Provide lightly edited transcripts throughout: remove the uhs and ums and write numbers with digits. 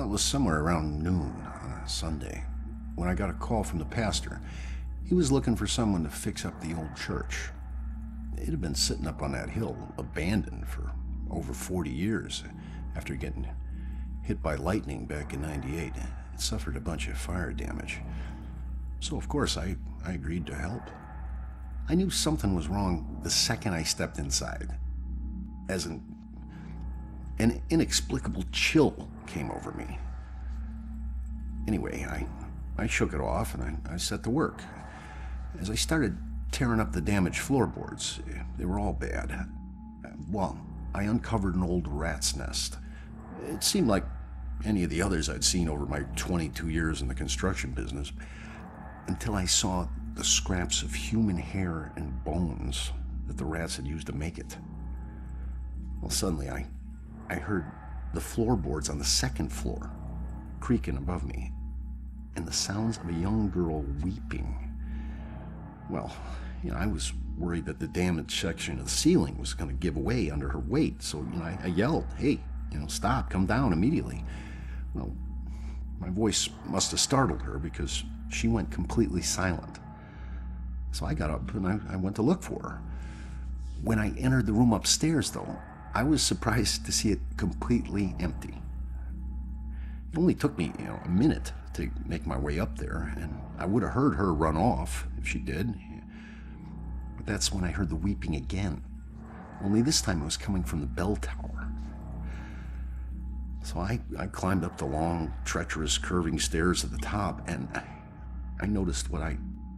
it was somewhere around noon on a Sunday when I got a call from the pastor. He was looking for someone to fix up the old church. It had been sitting up on that hill, abandoned for over 40 years after getting hit by lightning back in '98. It suffered a bunch of fire damage. So, of course, I agreed to help. I knew something was wrong the second I stepped inside, as an inexplicable chill came over me. Anyway, I shook it off and I set to work. As I started tearing up the damaged floorboards, they were all bad. Well, I uncovered an old rat's nest. It seemed like any of the others I'd seen over my 22 years in the construction business, until I saw the scraps of human hair and bones that the rats had used to make it. Well, suddenly I heard the floorboards on the second floor creaking above me, and the sounds of a young girl weeping. Well, I was worried that the damaged section of the ceiling was going to give way under her weight, so, I yelled, "Hey, stop, come down immediately." Well, my voice must have startled her because she went completely silent. So I got up and I went to look for her. When I entered the room upstairs, though, I was surprised to see it completely empty. It only took me, a minute to make my way up there, and I would have heard her run off if she did. But that's when I heard the weeping again. Only this time it was coming from the bell tower. So I climbed up the long, treacherous, curving stairs at the top, and I noticed what I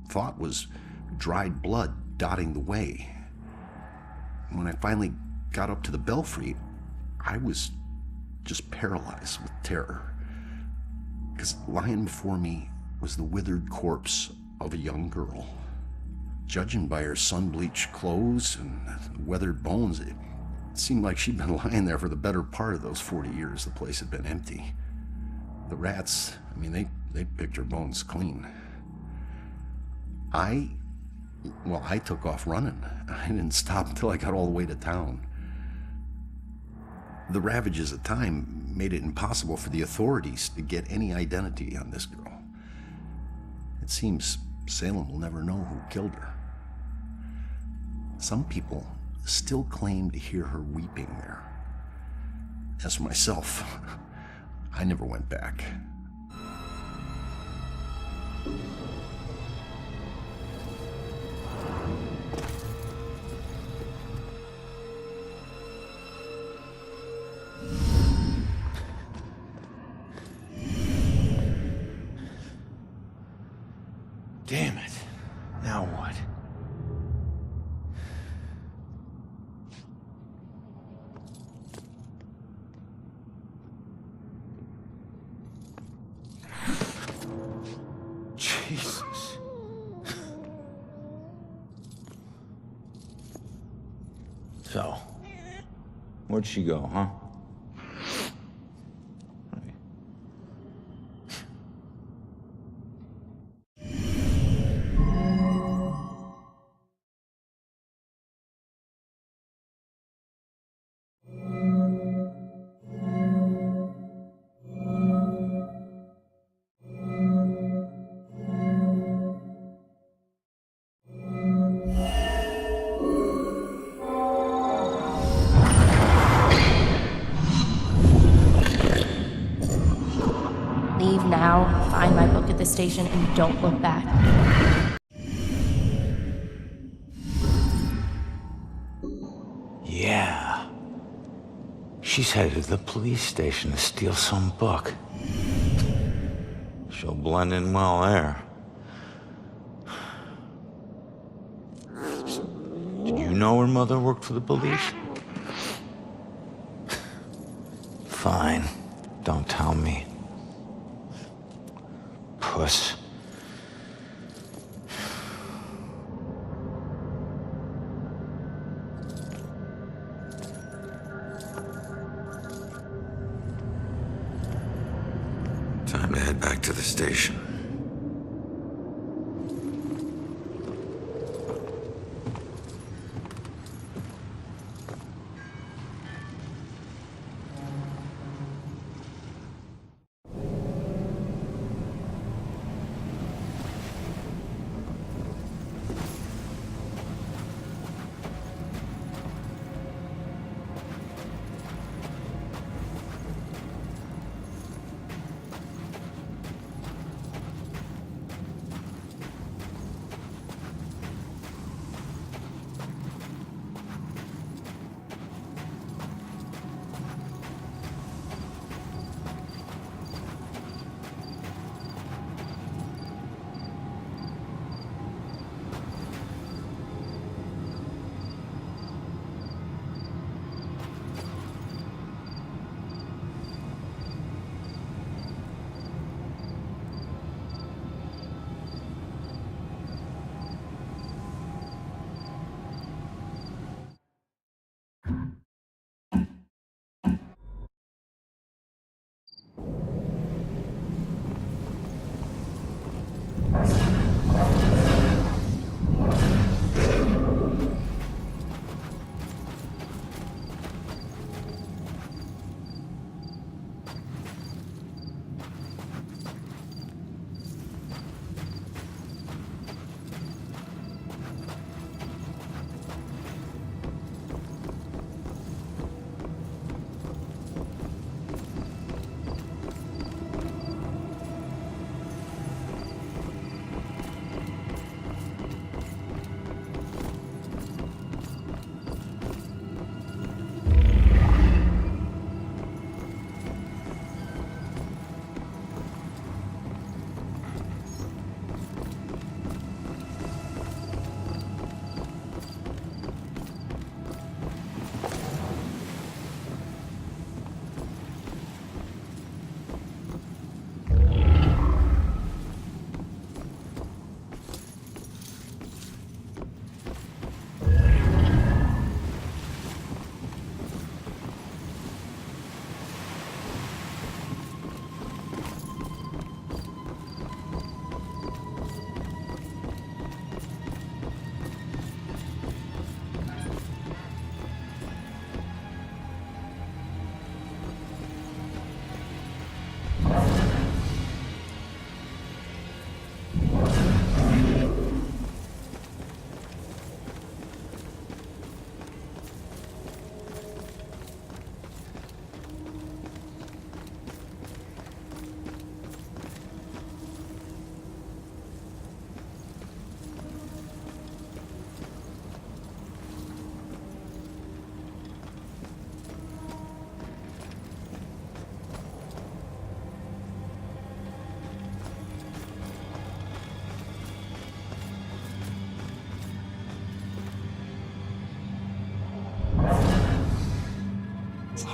thought was dried blood dotting the way. When I finally got up to the belfry, I was just paralyzed with terror, because lying before me was the withered corpse of a young girl. Judging by her sun-bleached clothes and weathered bones, it seemed like she'd been lying there for the better part of those 40 years the place had been empty. The rats, they picked her bones clean. I took off running. I didn't stop until I got all the way to town. The ravages of time made it impossible for the authorities to get any identity on this girl. It seems Salem will never know who killed her. Some people still claim to hear her weeping there. As for myself, I never went back. Damn it. Now what? Jesus. So, where'd she go, huh? Leave now, find my book at the station, and don't look back. Yeah. She's headed to the police station to steal some book. She'll blend in well there. Did you know her mother worked for the police? Fine. Don't tell me. Puss. Time to head back to the station.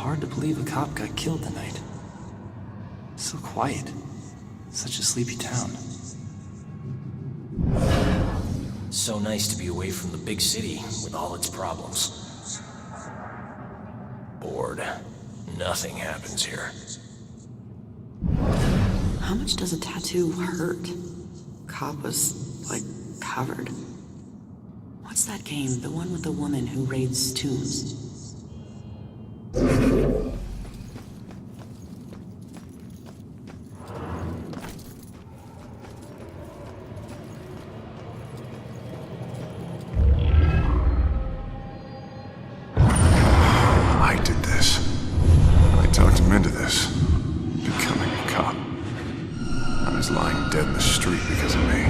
hard to believe a cop got killed tonight. So quiet. Such a sleepy town. So nice to be away from the big city with all its problems. Bored. Nothing happens here. How much does a tattoo hurt? Cop was, like, covered. What's that game? The one with the woman who raids tombs? I did this. I talked him into this. Becoming a cop. I was lying dead in the street because of me.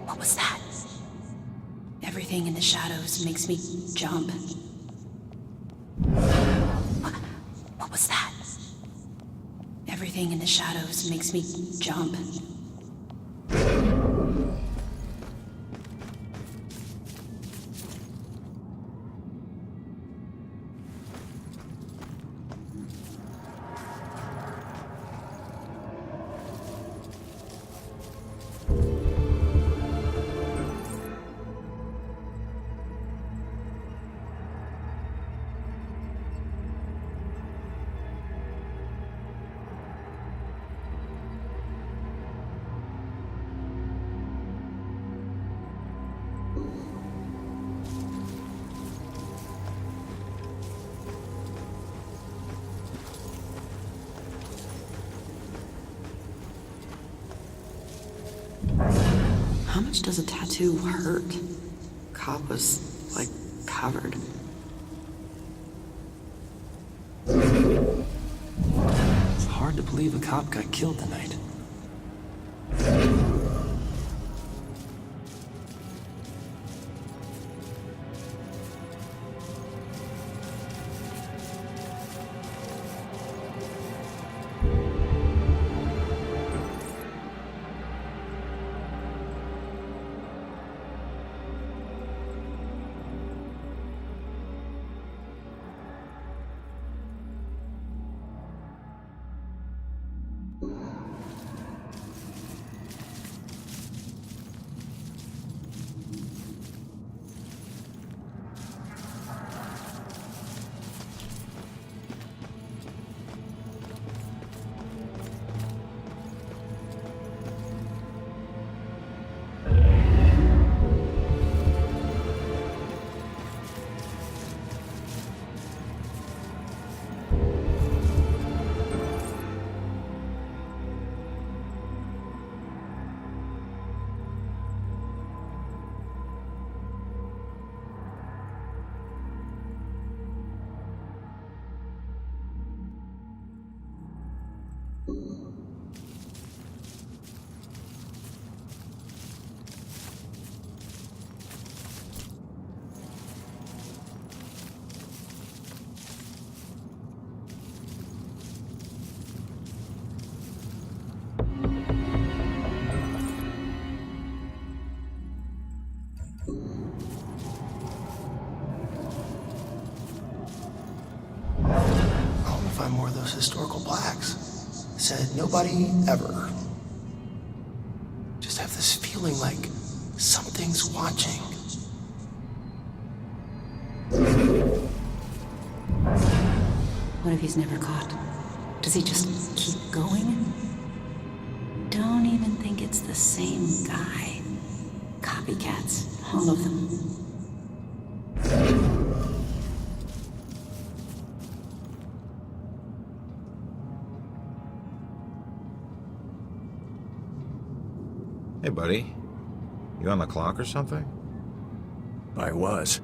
What was that? Everything in the shadows makes me jump. What was that? Everything in the shadows makes me jump. How much does a tattoo hurt? Cop was, like, covered. It's hard to believe a cop got killed tonight. Find more of those historical plaques. Said nobody ever. Just have this feeling like something's watching. What if he's never caught? Does he just keep going? Don't even think it's the same guy. Copycats, all of them. Hey, buddy. You on the clock or something? I was.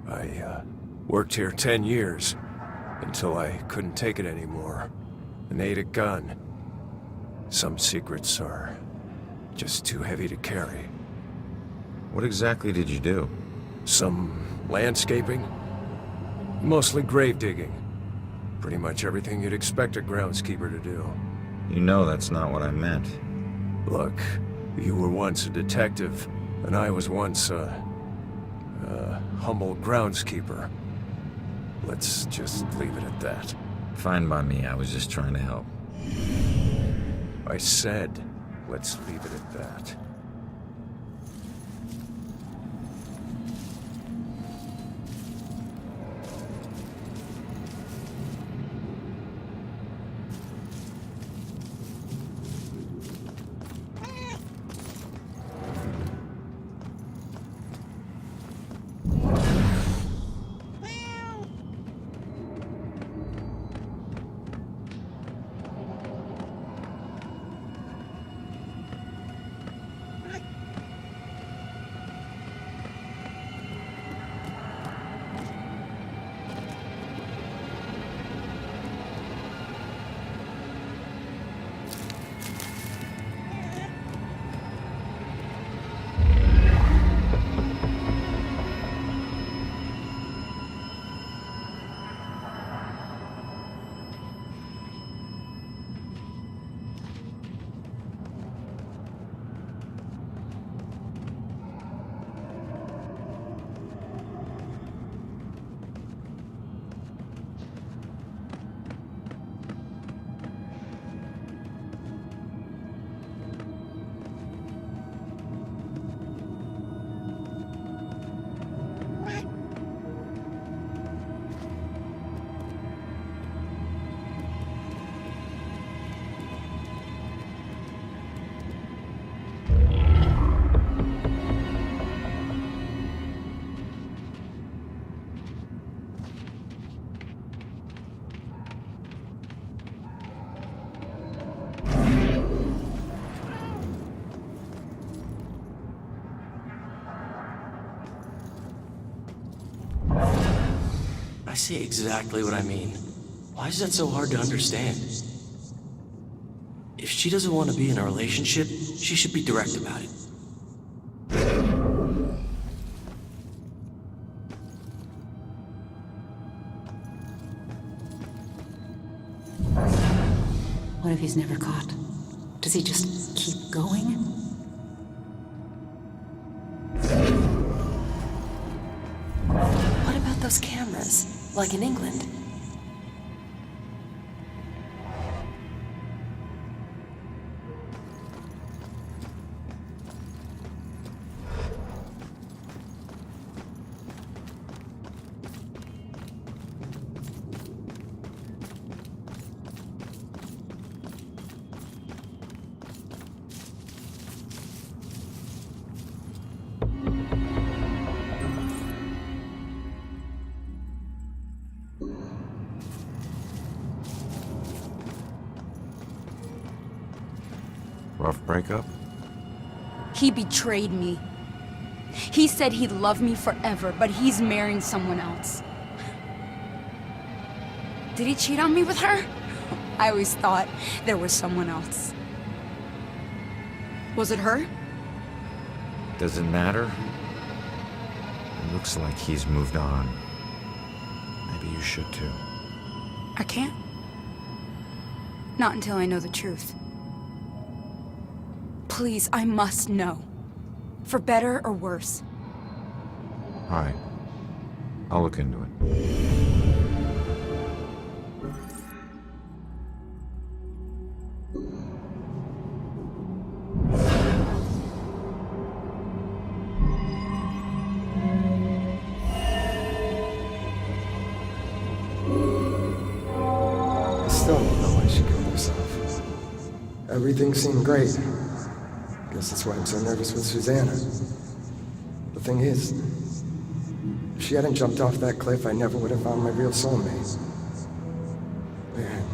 I worked here 10 years. Until I couldn't take it anymore and ate a gun. Some secrets are just too heavy to carry. What exactly did you do? Some landscaping. Mostly grave digging. Pretty much everything you'd expect a groundskeeper to do. You know that's not what I meant. Look, you were once a detective, and I was once a humble groundskeeper. Let's just leave it at that. Fine by me, I was just trying to help. I said, let's leave it at that. I see exactly what I mean. Why is that so hard to understand? If she doesn't want to be in a relationship, she should be direct about it. What if he's never caught? Does he just keep going? What about those cameras, like in England? Rough breakup? He betrayed me. He said he'd love me forever, but he's marrying someone else. Did he cheat on me with her? I always thought there was someone else. Was it her? Does it matter? It looks like he's moved on. Maybe you should too. I can't. Not until I know the truth. Please, I must know. For better or worse. All right. I'll look into it. I still don't know why she killed herself. Everything seemed great. Guess that's why I'm so nervous with Susanna. The thing is, if she hadn't jumped off that cliff, I never would have found my real soulmate. Man,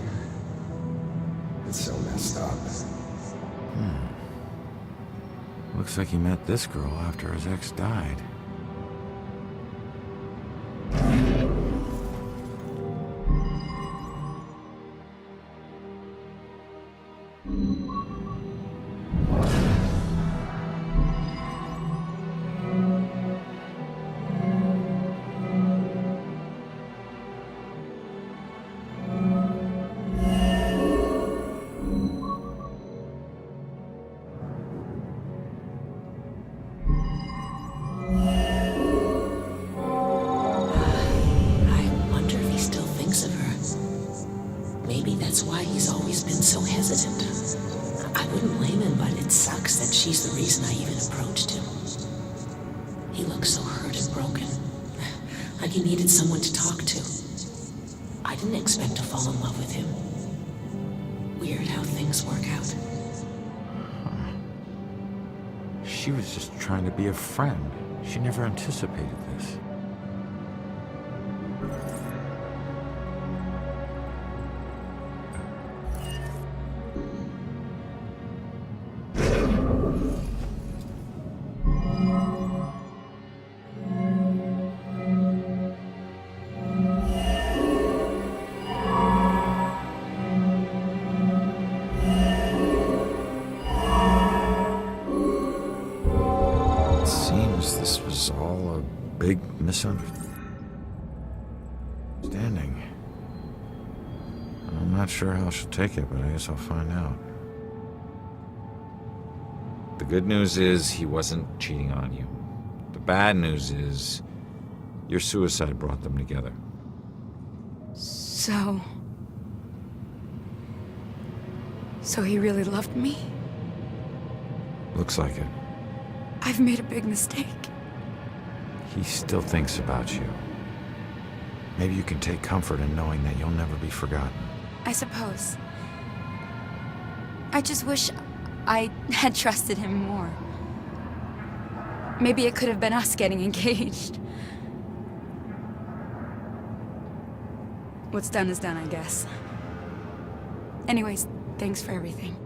it's so messed up. Looks like he met this girl after his ex died. Maybe that's why he's always been so hesitant. I wouldn't blame him, but it sucks that she's the reason I even approached him. He looks so hurt and broken. Like he needed someone to talk to. I didn't expect to fall in love with him. Weird how things work out. She was just trying to be a friend. She never anticipated this. This was all a big misunderstanding. I'm not sure how she'll take it, but I guess I'll find out. The good news is he wasn't cheating on you. The bad news is your suicide brought them together. So he really loved me? Looks like it. I've made a big mistake. He still thinks about you. Maybe you can take comfort in knowing that you'll never be forgotten. I suppose. I just wish I had trusted him more. Maybe it could have been us getting engaged. What's done is done, I guess. Anyways, thanks for everything.